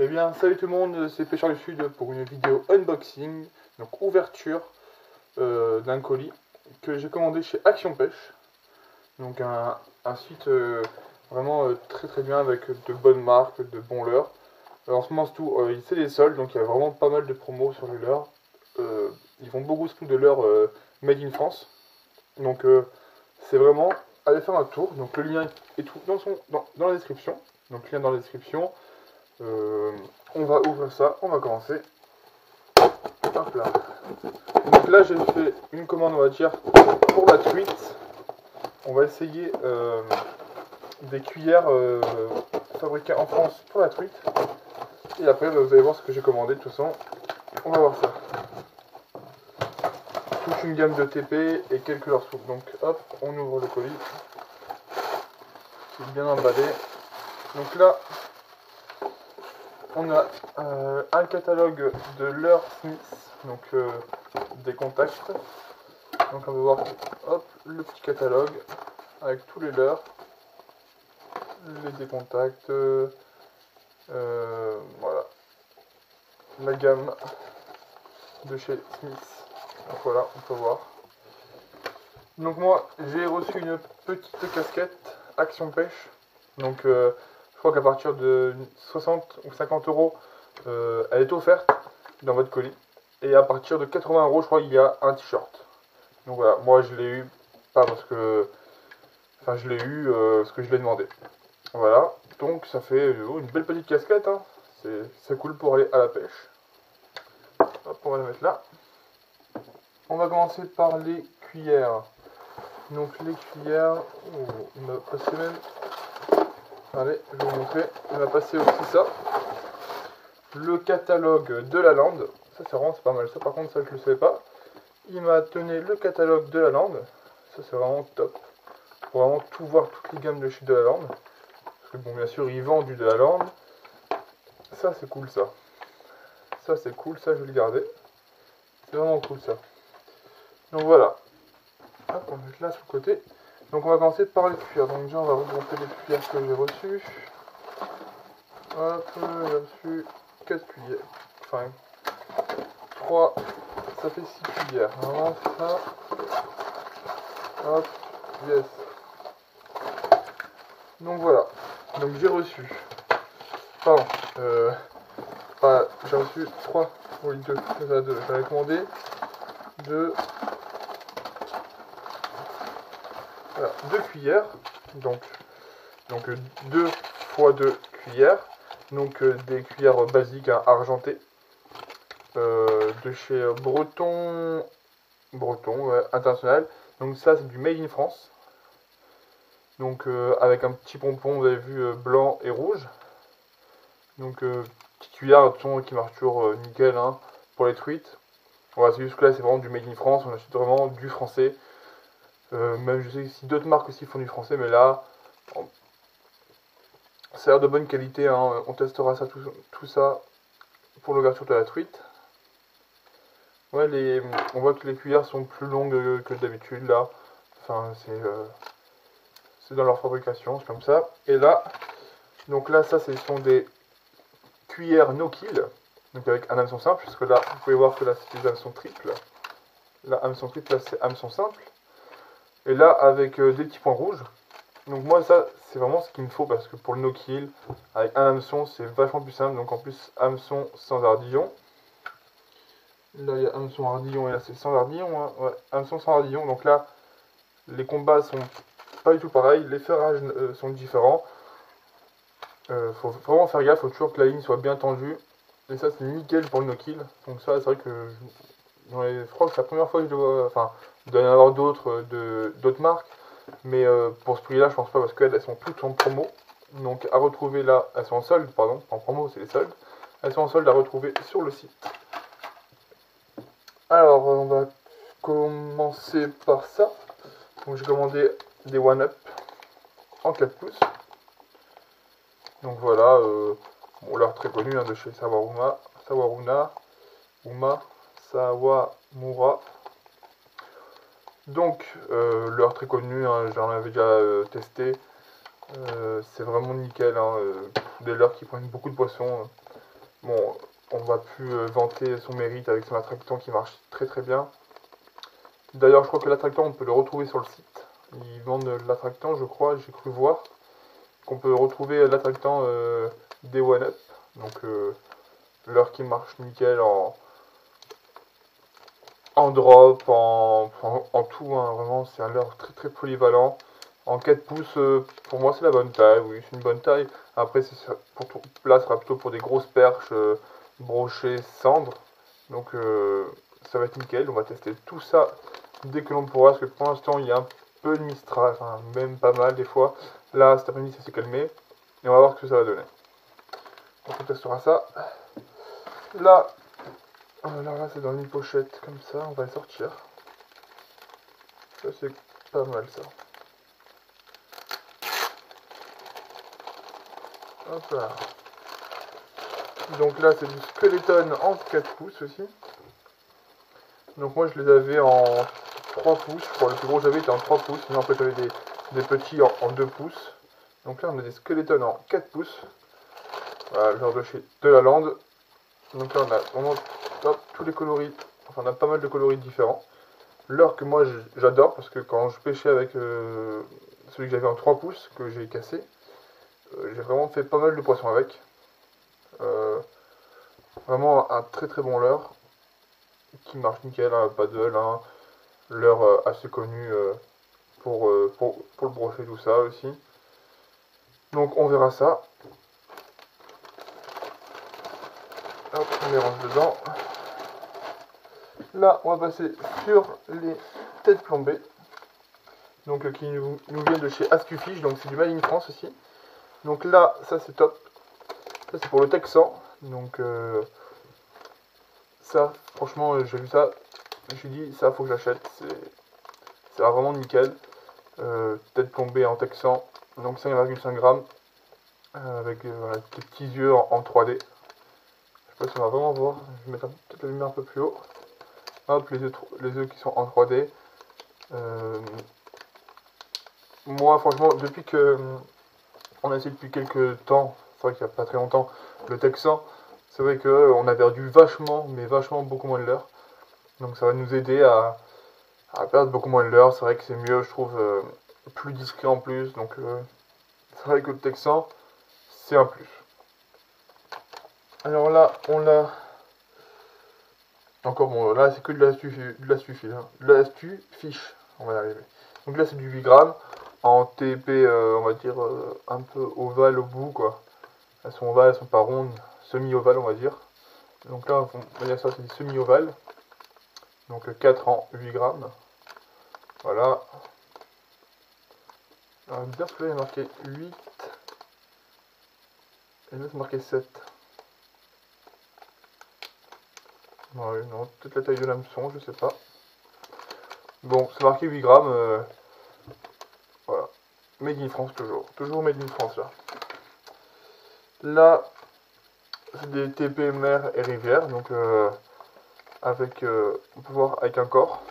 Eh bien, salut tout le monde, c'est Pêcheur du Sud pour une vidéo unboxing, donc ouverture d'un colis que j'ai commandé chez Action Pêche. Donc un site vraiment très très bien avec de bonnes marques, de bons leurres. En ce moment, c'est des soldes, donc il y a vraiment pas mal de promos sur les leurres. Ils font beaucoup surtout de leurres made in France. Donc c'est vraiment, allez faire un tour. Donc le lien est tout dans la description. Donc lien dans la description. On va ouvrir ça, on va commencer. Hop là. Donc là j'ai fait une commande, on va dire, pour la truite. On va essayer des cuillères fabriquées en France pour la truite. Et après vous allez voir ce que j'ai commandé de toute façon. On va voir ça. Toute une gamme de TP et quelques leurres souples. Donc hop, on ouvre le colis. C'est bien emballé. Donc là, on a un catalogue de leurres Smith, donc des contacts. Donc on va voir, hop, le petit catalogue avec tous les leurres, les décontacts, voilà, la gamme de chez Smith. Donc voilà, on peut voir. Donc moi, j'ai reçu une petite casquette Action Pêche. Donc je crois qu'à partir de 60 ou 50 euros, elle est offerte dans votre colis. Et à partir de 80 euros, je crois, il y a un t-shirt. Donc voilà, moi je l'ai eu, pas parce que... Enfin, je l'ai eu parce que je l'ai demandé. Voilà, donc ça fait une belle petite casquette. Hein. C'est cool pour aller à la pêche. Hop, on va la mettre là. On va commencer par les cuillères. Donc les cuillères, oh, il m'a passé même... Allez, je vais vous montrer. Il m'a passé aussi ça. Le catalogue de la lande. Ça c'est vraiment pas mal. Ça par contre, ça je le savais pas. Il m'a donné le catalogue de la lande. Ça c'est vraiment top. Pour vraiment tout voir, toutes les gammes de chez de la lande. Parce que bon, bien sûr, ils vendent du de la lande. Ça c'est cool ça. Ça c'est cool, ça je vais le garder. C'est vraiment cool ça. Donc voilà. Hop, on va mettre là sur le côté. Donc on va commencer par les cuillères. Donc déjà on va regrouper les cuillères que j'ai reçues. Hop, j'ai reçu 4 cuillères. Enfin, 3, ça fait 6 cuillères. Vraiment ça. Hop, yes. Donc voilà. Donc j'ai reçu. Pardon. J'ai reçu 3. Oui, 2. J'avais commandé 2. Voilà, 2 cuillères. Donc 2 fois 2 cuillères. Donc des cuillères basiques hein, argentées. De chez Breton International. Donc ça c'est du Made in France. Donc avec un petit pompon, vous avez vu, blanc et rouge. Donc petite cuillère qui marche toujours nickel hein, pour les truites. Voilà, c'est juste que là c'est vraiment du Made in France, on achète vraiment du français. Même je sais que si d'autres marques aussi font du français, mais là ça a l'air de bonne qualité, hein. On testera ça, tout ça pour l'ouverture de la truite. Ouais, on voit que les cuillères sont plus longues que d'habitude là. Enfin, c'est dans leur fabrication, c'est comme ça. Et là, donc là, ça, ce sont des cuillères no kill. Donc avec un hameçon simple, puisque là, vous pouvez voir que là, c'est des hameçons triples. Là, hameçon triple, là, c'est hameçon simple. Et là, avec des petits points rouges. Donc moi, ça, c'est vraiment ce qu'il me faut, parce que pour le no kill, avec un hameçon, c'est vachement plus simple. Donc en plus, hameçon sans ardillon. Là, il y a hameçon ardillon et là, c'est sans ardillon. Hein. Ouais, hameçon sans ardillon. Donc là, les combats sont pas du tout pareils. Les ferrages sont différents. Faut vraiment faire gaffe. Faut toujours que la ligne soit bien tendue. Et ça, c'est nickel pour le no-kill. Donc ça, c'est vrai que je crois que c'est la première fois que je le vois. Enfin, il doit y en avoir d'autres d'autres marques. Mais pour ce prix-là, je pense pas parce qu'elles sont toutes en promo. Donc à retrouver là, elles sont en solde, pardon. En promo, c'est les soldes. Elles sont en solde à retrouver sur le site. Alors, on va commencer par ça. Donc j'ai commandé des One-Up en 4 pouces. Donc voilà, bon, l'heure très connue hein, de chez Sawamura. Donc l'heure très connue, hein, j'en avais déjà testé. C'est vraiment nickel, hein, des leurres qui prennent beaucoup de poissons. Bon, on va plus vanter son mérite avec son attractant qui marche très très bien. D'ailleurs, je crois que l'attractant, on peut le retrouver sur le site. Ils vendent l'attractant, je crois, j'ai cru voir qu'on peut retrouver l'attractant des One Up. Donc, l'heure qui marche nickel en drop, en tout, hein, vraiment, c'est un leurre très très polyvalent. En 4 pouces, pour moi, c'est la bonne taille, oui, c'est une bonne taille. Après, là, ce sera plutôt pour des grosses perches, brochées, cendres. Donc, ça va être nickel. On va tester tout ça dès que l'on pourra, parce que pour l'instant, il y a un peu de mistral, enfin, même pas mal des fois. Là, cet après-midi, ça s'est calmé. Et on va voir ce que ça va donner. Donc, on testera ça. Là, alors là, c'est dans une pochette comme ça, on va le sortir. Ça, c'est pas mal, ça. Hop là. Donc là, c'est du Skeleton en 4 pouces aussi. Donc moi, je les avais en 3 pouces. Je crois le plus gros que j'avais était en 3 pouces. Sinon, après, j'avais des petits en 2 pouces. Donc là, on a des Skeletons en 4 pouces. Voilà, genre de chez Delaland. Donc là, on a vraiment tous les coloris. Enfin, on a pas mal de coloris différents. Leurre que moi, j'adore parce que quand je pêchais avec celui que j'avais en 3 pouces, que j'ai cassé, j'ai vraiment fait pas mal de poissons avec. Vraiment un très très bon leurre qui marche nickel, un paddle, hein, leurre assez connu pour le brochet, tout ça aussi. Donc on verra ça. Hop, on les range dedans. Là, on va passer sur les têtes plombées. Donc qui nous viennent de chez Ascufish, donc c'est du Made in France aussi. Donc là, ça c'est top. Ça c'est pour le Texan. Donc ça, franchement, j'ai vu ça. Je me suis dit, ça faut que j'achète. C'est vraiment nickel. Tête plombée en Texan. Donc 5,5 grammes. Avec voilà, des petits yeux en 3D. Je sais pas si on va vraiment voir. Je vais mettre peut-être la lumière un peu plus haut. Hop, les yeux qui sont en 3D. Moi, franchement, depuis que on a essayé depuis quelques temps, c'est vrai qu'il n'y a pas très longtemps, le Texan, c'est vrai qu'on a perdu vachement, mais vachement beaucoup moins de l'heure. Donc ça va nous aider à perdre beaucoup moins de l'heure. C'est vrai que c'est mieux, je trouve, plus discret en plus. Donc c'est vrai que le Texan, c'est un plus. Alors là, on l'a. Encore bon, là c'est que de l'astu fiche, on va y arriver. Donc là c'est du 8 grammes en TP, on va dire un peu ovale au bout quoi. Elles sont ovales, elles sont pas rondes, semi-ovales on va dire. Donc là on va dire ça c'est des semi-ovales. Donc 4 en 8 grammes. Voilà. Alors bizarre que là il y a marqué 8 et là c'est marqué 7. Ouais, non, peut-être la taille de l'hameçon, je sais pas. Bon, c'est marqué 8 grammes. Voilà. Made in France toujours. Toujours Made in France là. Là, c'est des TP mer et rivière. Donc, avec, on peut voir avec un corps.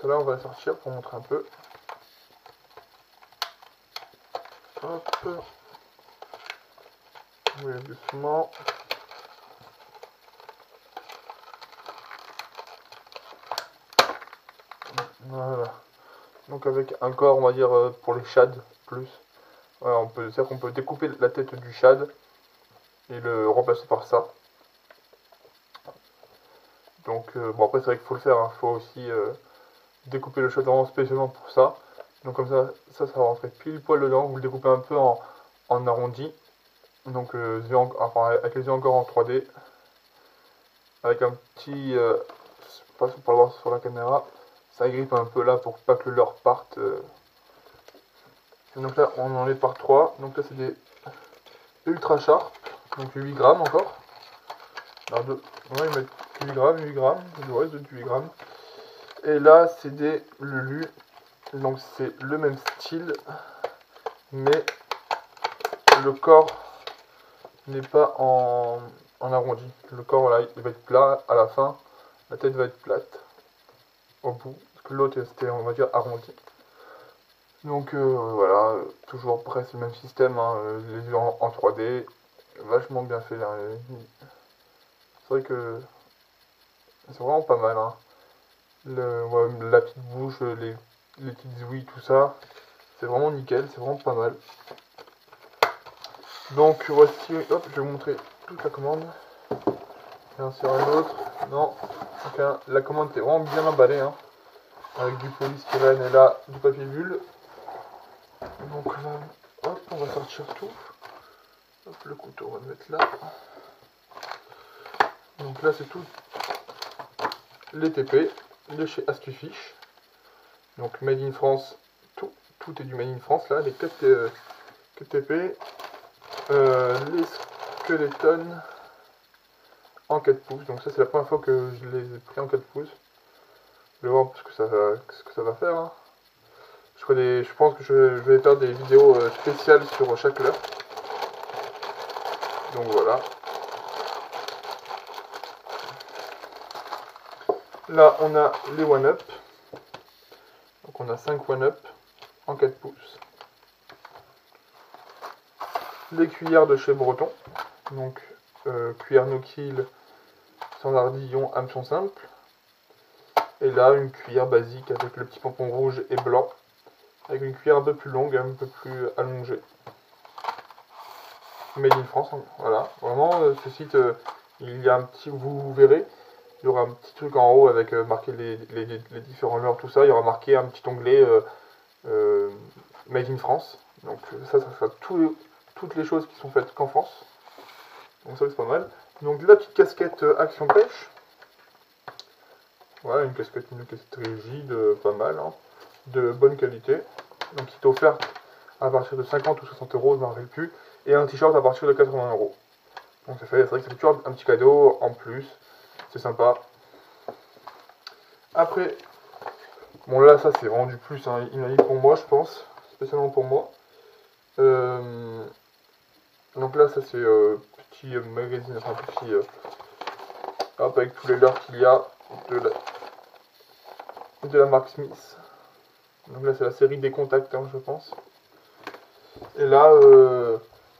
Celle-là, on va la sortir pour montrer un peu. Hop. Oui, doucement. Voilà. Donc, avec un corps, on va dire, pour les shads, plus. Voilà, c'est-à-dire qu'on peut découper la tête du shad et le remplacer par ça. Donc, bon, après, c'est vrai qu'il faut le faire. Il faut aussi découper le shad vraiment spécialement pour ça. Donc, comme ça va rentrer pile poil dedans. Vous le découpez un peu en arrondi. Donc, enfin, avec les yeux encore en 3D. Avec un petit. Pas pour le voir sur la caméra. Ça grippe un peu là pour pas que le leurre parte. Donc là, on en est par 3. Donc là, c'est des ultra sharp. Donc 8 grammes encore. Alors, ouais, ils mettent 8 grammes, 8 grammes. Le reste de 8 grammes. Et là, c'est des Lulu. Donc c'est le même style. Mais le corps n'est pas en arrondi. Le corps, voilà, il va être plat à la fin. La tête va être plate au bout. Parce que l'autre, c'était, on va dire, arrondi. Donc voilà, toujours presque le même système. Hein, les yeux en 3D. Vachement bien fait. Hein, C'est vrai que c'est vraiment pas mal. Hein. Ouais, la petite bouche, les petites ouïes, tout ça. C'est vraiment nickel, c'est vraiment pas mal. Donc voici, hop, je vais vous montrer toute la commande. Bien sûr un autre. Non. Donc la commande est vraiment bien emballée. Hein, avec du polystyrène et là du papier bulle. Donc là, hop, on va sortir tout. Hop, le couteau, on va le mettre là. Donc là, c'est tout les TP de chez Astufiche. Donc Made in France, tout est du Made in France là. Les 4 TP, les Skeleton en 4 pouces. Donc ça, c'est la première fois que je les ai pris en 4 pouces. Je vais voir ce que ça va faire. Hein. Je pense que je vais faire des vidéos spéciales sur chaque couleur. Donc voilà. Là, on a les one-up. Donc on a 5 one-up en 4 pouces. Les cuillères de chez Breton. Donc cuillère no-kill, sans ardillon, hameçon simple. Et là, une cuillère basique avec le petit pompon rouge et blanc. Avec une cuillère un peu plus longue, un peu plus allongée. Made in France, hein. Voilà. Vraiment, ce site, il y a un petit, vous verrez, il y aura un petit truc en haut avec marqué les différents leurres, tout ça. Il y aura marqué un petit onglet Made in France. Donc ça sera toutes les choses qui sont faites qu'en France. Donc ça, c'est pas mal. Donc la petite casquette Action Pêche. Voilà, une casquette rigide, pas mal, hein, de bonne qualité. Donc qui est offerte à partir de 50 ou 60 euros, je ne me rappelle plus. Et un t-shirt à partir de 80 euros. Donc c'est vrai que ça fait toujours un petit cadeau en plus. C'est sympa. Après, bon là ça c'est vraiment du plus, hein. Il m'a dit pour moi je pense, spécialement pour moi. Donc là ça c'est petit magazine, enfin petit hop, avec tous les leurres qu'il y a de la marque Smith. Donc là c'est la série des contacts, hein, je pense. Et là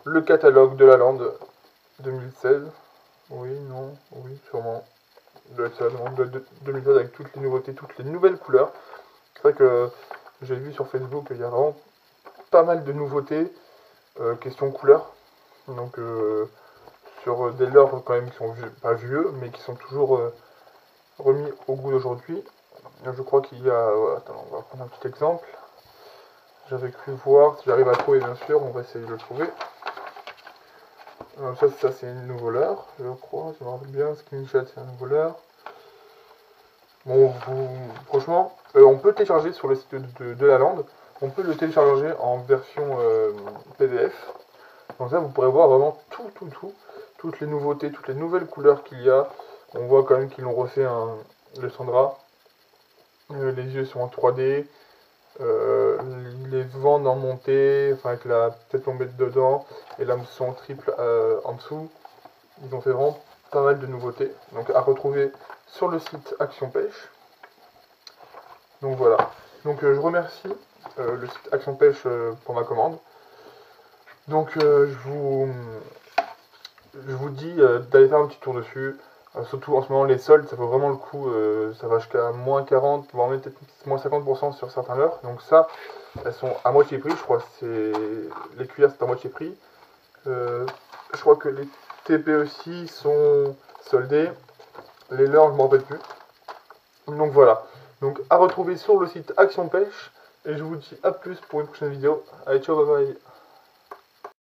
le catalogue de la Lande 2016. Oui, non, oui, sûrement. De 2016 avec toutes les nouveautés, toutes les nouvelles couleurs. C'est vrai que j'ai vu sur Facebook qu'il y a vraiment pas mal de nouveautés question couleur. Donc sur des leurres quand même qui sont pas vieux, mais qui sont toujours remis au goût d'aujourd'hui. Je crois qu'il y a... attends, on va prendre un petit exemple. J'avais cru voir, si j'arrive à trouver bien sûr, on va essayer de le trouver. Ça c'est une nouveau leurre, je crois, je me rappelle bien, Skinny Chat c'est un nouveau leurre. Bon, franchement, on peut le télécharger sur le site de la Lande, on peut le télécharger en version PDF. Donc ça vous pourrez voir vraiment toutes les nouveautés, toutes les nouvelles couleurs qu'il y a. On voit quand même qu'ils l'ont refait le Sandra. Les yeux sont en 3D. Les vents en montée, enfin avec la tête tombée dedans et l'hameçon triple en dessous. Ils ont fait vraiment pas mal de nouveautés. Donc à retrouver sur le site Action Pêche. Donc voilà. Donc je remercie le site Action Pêche pour ma commande. Donc je vous dis d'aller faire un petit tour dessus. Surtout en ce moment les soldes, ça vaut vraiment le coup, ça va jusqu'à moins 40, voire même peut-être moins 50% sur certains leurres. Donc ça, elles sont à moitié prix, je crois que les cuillères c'est à moitié prix. Je crois que les TP aussi sont soldés. Les leurres, je m'en rappelle plus. Donc voilà. Donc à retrouver sur le site Action Pêche. Et je vous dis à plus pour une prochaine vidéo. Allez, ciao, bye bye.